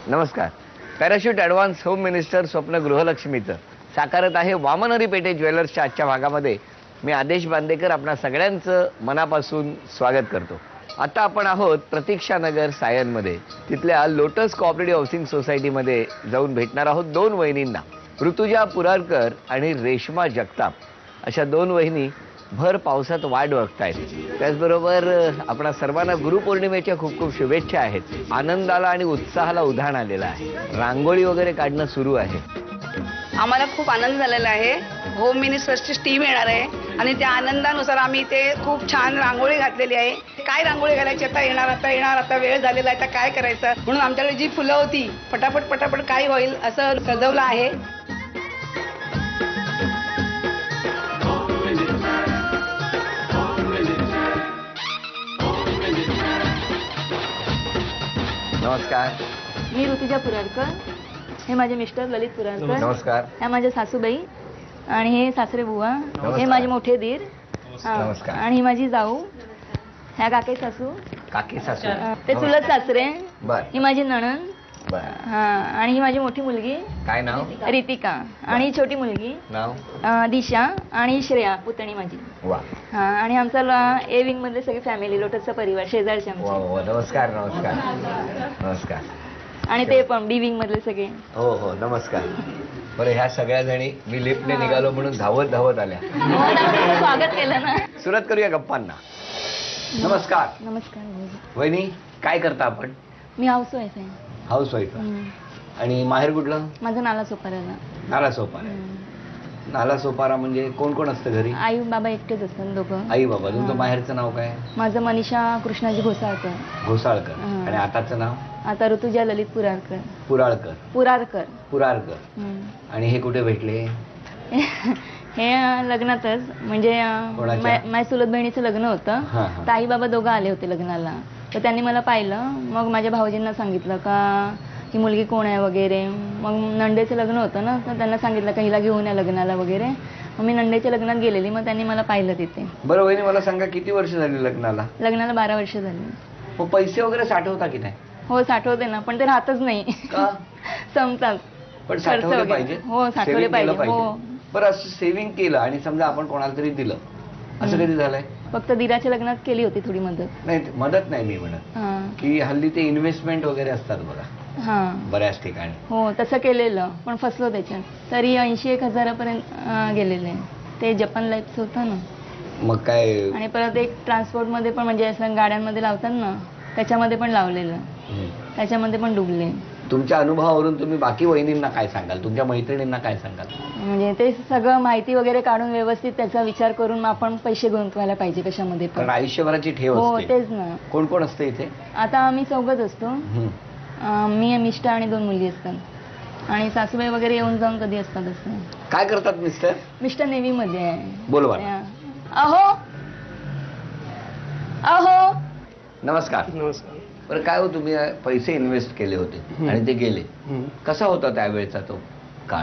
नमस्कार. Parachute advance home minister स्वप्न गृहलक्ष्मीचं साकारत आहे वामनहरी पेठे ज्वेलर्सच्या आजच्या भागामध्ये. मी आदेश बांदेकर आपणा सगळ्यांचं मनापासून स्वागत करतो. आता आपण आहोत प्रतीक्षानगर सायनमध्ये. तिथल्या लोटस कोऑपरेटिव्ह हाऊसिंग सोसायटीमध्ये जाऊन भेटणार आहोत दोन वहिनींना, ऋतुजा पुरारकर आणि रेश्मा जगताप. अशा दोन वहिनी भर पावसात वाट बघतायत. त्याचबरोबर आपणा सर्वांना गुरुपौर्णिमेच्या खूप खूप शुभेच्छा आहेत. आनंदाला आणि उत्साहाला उधाण आलेलं आहे. रांगोळी वगैरे काढणं सुरू आहे. आम्हाला खूप आनंद झालेला आहे. होम मिनिस्टर्सची टीम येणार आहे आणि त्या आनंदानुसार आम्ही इथे खूप छान रांगोळी घातलेली आहे. काय रांगोळी घालायची आता येणार आता वेळ झालेला आहे, आता काय करायचं म्हणून आमच्याकडे जी फुलं होती पटापट काय होईल असं सजवलं आहे. नमस्कार. मी ऋतुजा पुरारकर, हे माझे मिस्टर ललित पुरारकर. नमस्कार. ह्या माझ्या सासूबाई आणि हे सासरे बुवा. हे माझे मोठे दीर. नमस्कार. आणि ही माझी जाऊ. ह्या काकी सासू. काकी सासू. ते चुलत सासरे. बर. ही माझी नणंद. बर. आणि ही माझी मोठी मुलगी काय नाव? रितिका. आणि ही छोटी मुलगी नाव? दिशा. आणि श्रेया पुतणी माझी. वा. आणि आमचा ए विंग मधले सगळी फॅमिली, लोटसचा परिवार, शेजारचे वा आमचे. वा. नमस्कार. नमस्कार. नमस्कार. आणि ते पण बी विंग मधले सगळे. हो हो. नमस्कार. बरं, ह्या सगळ्या जणी मी लिफ्टने निघालो म्हणून धावत आल्या. स्वागत केलं ना. सुरुवात करूया गप्पांना. नमस्कार. नमस्कार. वहिनी, काय करता आपण? मी हाऊस वाईफ आहे. House wife. आणि माहेर कुठलं? माझं नाला सोपाराला. नाला सोपारा. नाला सोपारा म्हणजे कोण कोण असतं घरी? आई बाबा एकटेच असतात दोघं. आई बाबा. तुमचं माहेरचं नाव काय? माझं मनीषा कृष्णाजी घोसाळकर. घोसाळकर. आणि आताचं नाव? आता ऋतुजा ललित पुरारकर. पुराळकर. पुरारकर. आणि हे कुठे भेटले? हे लग्नातच, म्हणजे माझ्या चुलत बहिणीचं लग्न होतं. तर आई बाबा दोघं आले होते लग्नाला. तर त्यांनी मला पाहिलं. मग माझ्या भाऊजींना सांगितलं का ही मुलगी कोण आहे वगैरे. मग नंडेचं लग्न होतं ना, तर त्यांना सांगितलं का हिला घेऊन या लग्नाला वगैरे. मग मी नंडेच्या लग्नात गेलेली. मग त्यांनी मला पाहिलं तिथे. बरं वहिनी, मला सांगा किती वर्ष झाली लग्नाला? लग्नाला 12 वर्ष झाली. मग पैसे वगैरे साठवता की नाही? हो, साठवते ना, पण ते राहतच नाही. का? संपतात. पण साठवले पाहिजे. हो, साठवले पाहिजे. हो. बरं, असं सेव्हिंग केलं आणि समजा आपण कोणाला तरी दिलं, असं कधी झालंय? फक्त दिराच्या लग्नात केली होती थोडी मदत. नाही, मदत नाही मी म्हणत, की हल्ली ते इन्व्हेस्टमेंट वगैरे असतात बघा बऱ्याच ठिकाणी. हो, तसं केलेलं, पण फसलो त्याच्यात. तरी 80,000-1,000 पर्यंत गेलेले. ते जपान लाईफच होतं ना. मग काय? आणि परत एक ट्रान्सपोर्ट मध्ये पण, म्हणजे असं गाड्यांमध्ये लावतात ना, त्याच्यामध्ये पण लावलेलं. त्याच्यामध्ये पण डुबले. तुमच्या अनुभवावरून तुम्ही बाकी वहिनींना काय सांगाल? तुमच्या मैत्रिणींना काय सांगाल? म्हणजे ते सगळं माहिती वगैरे काढून व्यवस्थित त्याचा विचार करून आपण पैसे गुंतवायला पाहिजे कशामध्ये पण. कारण आयुष्यभराची ठेव हो, असते. तेच ना. कोण कोण असतं इथे? आता आम्ही चौघच असतो. मी, मिस्टर आणि 2 मुली असतात. आणि सासूबाई वगैरे येऊन जाऊन कधी असतात. असं. काय करतात मिस्टर? मिस्टर नेव्ही मध्ये आहे. बोलवा. अहो. नमस्कार. नमस्कार. बरं, काय हो, तुम्ही पैसे इन्व्हेस्ट केले होते आणि ते गेले. कसा होता त्यावेळेचा तो काळ?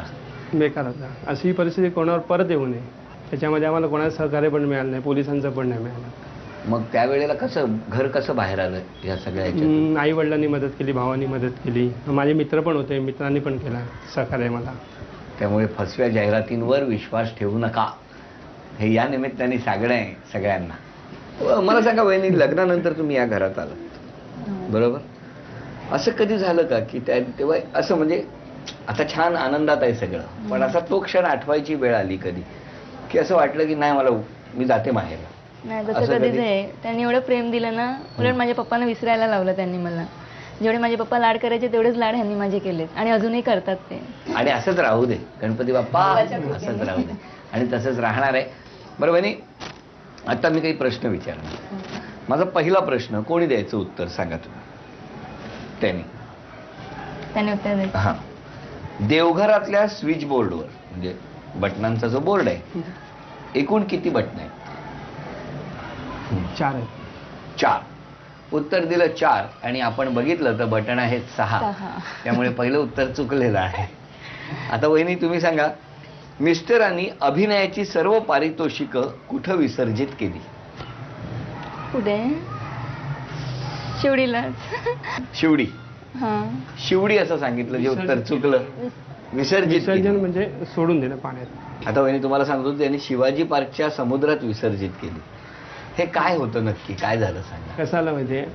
बेकार होता. अशी परिस्थिती कोणावर परत येऊ नये, त्याच्यामध्ये आम्हाला कोणाचं सहकार्य पण मिळालं नाही, पोलिसांचं पण नाही मिळालं. मग त्यावेळेला घर कसं बाहेर आलं या सगळ्या? आई वडिलांनी मदत केली, भावांनी मदत केली, माझे मित्र पण होते, मित्रांनी पण केला सहकार्य मला. त्यामुळे फसव्या जाहिरातींवर विश्वास ठेवू नका, हे या निमित्ताने सांगणं आहे सगळ्यांना. मला सांगा वहिनी, लग्नानंतर तुम्ही या घरात आलात बरोबर? असं कधी झालं का की तेव्हा असं, म्हणजे आता छान आनंदात आहे सगळं, पण असा तो क्षण आठवायची वेळ आली कधी, की असं वाटलं की नाही, मी जाते माहेर? नाही, तसं कधीच आहे. त्यांनी एवढं प्रेम दिलं ना, उलट माझ्या पप्पांना विसरायला लावलं त्यांनी मला. जेवढे माझे पप्पा लाड करायचे तेवढेच लाड ह्यांनी माझे केलेत, आणि अजूनही करतात ते. आणि असंच राहू दे गणपती बाप्पा, असंच राहू दे, आणि तसंच राहणार आहे. बरं बहिणी, आता मी काही प्रश्न विचारणार. माझा पहिला प्रश्न कोणी द्यायचं उत्तर सांगा तुम्ही? त्यांनी उत्तर द्यायचं. हां. देवघरातल्या स्विच बोर्डवर, म्हणजे बटनांचा जो बोर्ड आहे, एकूण किती बटन आहेत? 4 आहेत. 4. उत्तर दिलं 4, आणि आपण बघितलं तर बटन आहेत 6. त्यामुळे पहिलं उत्तर चुकलेलं आहे. आता वहिनी तुम्ही सांगा, मिस्टरांनी अभिनयाची सर्व पारितोषिकं कुठं विसर्जित केली? कुठे? शिवडीला. शिवडी. हा शिवडी असं सांगितलं, जे उत्तर चुकलं. विसर्जित विसर्जन केली. म्हणजे सोडून देणं पाण्यात. आता वहिनी तुम्हाला सांगतो, त्यांनी शिवाजी पार्कच्या समुद्रात विसर्जित केली. हे काय होतं नक्की, काय झालं सांगा. कसं आलं म्हणजे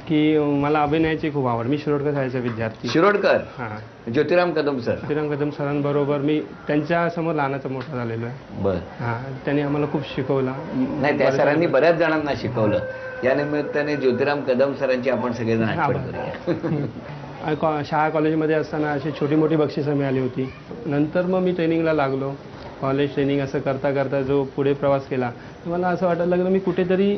की मला अभिनयाची खूप आवड. मी शिरोडकर शाळेचा विद्यार्थी. शिरोडकर, हां, ज्योतिराम कदम सर. श्रीराम कदम सरांबरोबर मी त्यांच्या समोर लहानाचा मोठा झालेलो आहे. बर. हां, त्यांनी आम्हाला खूप शिकवला. नाही, त्या सरांनी बऱ्याच जणांना शिकवलं. या निमित्ताने ज्योतिराम कदम सरांची आपण सगळेजण आठवण करूया. शाळा कॉलेजमध्ये असताना अशी छोटी मोठी बक्षिसं मिळाली होती. नंतर मग मी ट्रेनिंगला लागलो. कॉलेज ट्रेनिंग असं करता करता जो पुढे प्रवास केला, तर मला असं वाटायला लागलं मी कुठेतरी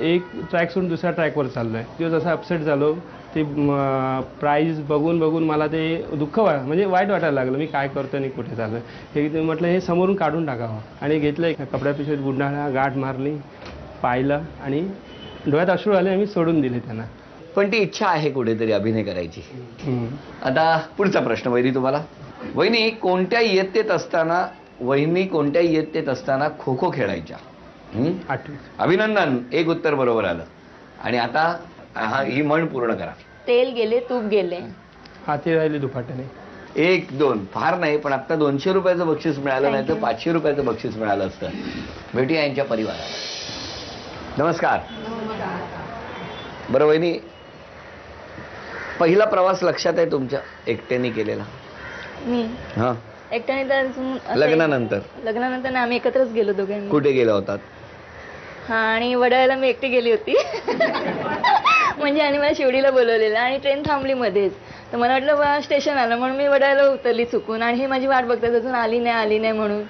एक ट्रॅक सोडून दुसऱ्या ट्रॅकवर चाललो आहे. किंवा जसं अपसेट झालो, ते प्राईज बघून बघून मला ते दुःख म्हणजे वाईट वाटायला लागलं. मी काय करतो आणि कुठे चाललो आहे. हे म्हटलं हे समोरून काढून टाकावं. आणि घेतलं एक कपड्या पिशवीत गुंडाळा, गाठ मारली, पाहिलं आणि डोळ्यात अश्रू आले. आम्ही सोडून दिले त्यांना. पण ती इच्छा आहे कुठेतरी अभिनय करायची. आता पुढचा प्रश्न वहिनी तुम्हाला. वहिनी कोणत्या इयत्तेत असताना खो खो खेळायच्या? 8वी. अभिनंदन, एक उत्तर बरोबर आलं. आणि आता ही म्हण पूर्ण करा. तेल गेले तूप गेले. हाती राहिली दुपाट्याने. 1, 2 फार नाही, पण आता 200 रुपयाचं बक्षीस मिळालं नाही तर 500 रुपयाचं बक्षीस मिळालं असतं. भेटूया यांच्या परिवारात. नमस्कार. बरं वहिनी, पहिला प्रवास लक्षात आहे तुमच्या एकट्याने केलेला? मी हा, एकट्याने तर असं- लग्नानंतर लग्नानंतर ना आम्ही एकत्रच गेलो दोघांनी. कुठे गेला होतात? हा, आणि वडाळ्याला मी एकटी गेली होती. म्हणजे आणि मला शिवडीला बोलवलेलं आणि ट्रेन थांबली मध्येच. तर मला वाटलं बा स्टेशन आलं म्हणून मी वडाळ्याला उतरली चुकून. आणि ही माझी वाट बघतात अजून आली नाही म्हणून.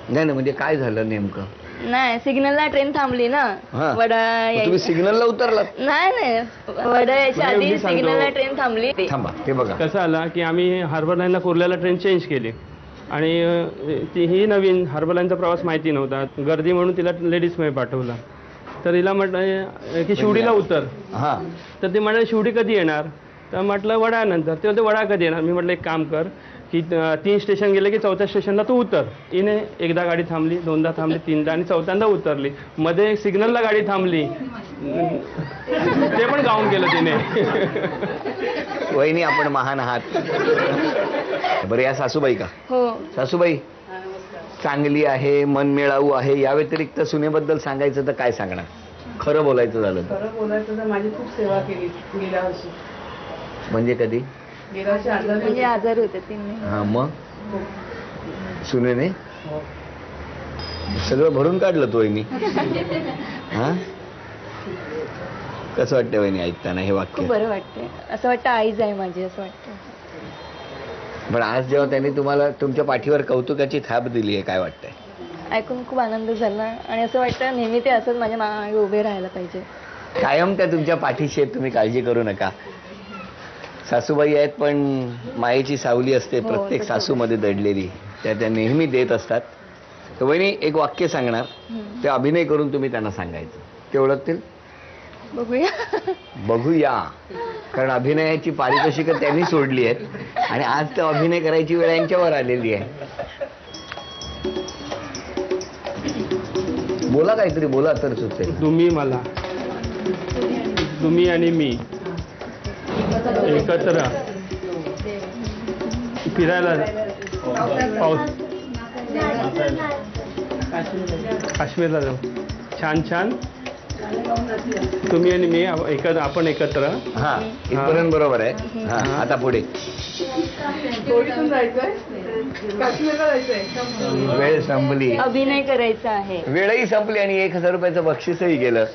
नाही म्हणजे काय झालं नेमकं? नाही, सिग्नलला ट्रेन थांबली ना. हा. वडा तुम्ही यायची. सिग्नलला उतरलात? नाही वडा यायच्या म्हणजे आधी मी सांगतो. सिग्नलला ट्रेन थांबली. थांबा, ते बघा. कसं आला की आम्ही हार्बर लाईनला कुर्ल्याला ट्रेन चेंज केली. आणि ती ही नवीन हार्बर लाईनचा प्रवास माहिती नव्हता. गर्दी म्हणून तिला लेडीजमध्ये पाठवला. तर हिला म्हटलं की शिवडीला उतर. हा, तर ते म्हणाले शिवडी कधी येणार? तर म्हटलं वडानंतर. ते वडा कधी येणार? मी म्हटलं एक काम कर की 3 स्टेशन गेले की 4थ्या स्टेशनला तू उतर. हिने एकदा गाडी थांबली, 2दा थांबली, 3दा आणि 4थ्यांदा उतरली. मध्ये सिग्नलला गाडी थांबली, ते पण गाऊन गेलं तिने. वहिनी आपण महान आहात. बरं, या सासूबाई का? हो. सासूबाई चांगली आहे, मनमिळाऊ आहे, या व्यतिरिक्त सुनेबद्दल सांगायचं तर काय सांगणार? खरं बोलायचं झालं तर? खरं बोलायचं तर माझी खूप सेवा केली गेल्या वर्षी. म्हणजे कधी? गेल्या वर्षी आजारी म्हणजे आजारी होते 3 महिने. हा, मग सुनेने सगळं भरून काढलं तो वहिनी. हा, कसं वाटतं वहिनी ऐकताना हे खूप वाक्य? बरं वाटतंय. असं वाटतं आईच आहे माझी असं वाटतं. पण आज जेव्हा त्यांनी तुम्हाला तुमच्या पाठीवर कौतुकाची थाप दिली आहे, काय वाटतंय? ऐकून खूप आनंद झाला. आणि असं वाटतं नेहमी ते असंच माझ्या मागे उभे राहायला पाहिजे. कायम त्या तुमच्या पाठीशी आहेत, तुम्ही काळजी करू नका. सासूबाई आहेत पण मायेची सावली असते हो, प्रत्येक तसं. सासूमध्ये दडलेली, त्या नेहमी देत असतात. तर वहिनी एक वाक्य सांगणार, ते अभिनय करून तुम्ही त्यांना सांगायचं. ते ओळखतील? बघूया. बघूया. कारण अभिनयाची पारितोषिकं त्यांनी सोडली आहेत आणि आज तर अभिनय करायची वेळ यांच्यावर आलेली आहे. बोला, काहीतरी बोला तर सुचेल. तुम्ही मला, तुम्ही आणि मी एकत्र फिरायला काश्मीरला जाऊ. छान छान. तुम्ही आणि मी आपण एकत्र. हा, इथपर्यंत बरोबर आहे. हा, आता पुढे. काश्मीरला जायचंय. वेळ संपली, अभिनय करायचा आहे. वेळही संपली आणि 1000 रुपयाचं बक्षीसही गेलं.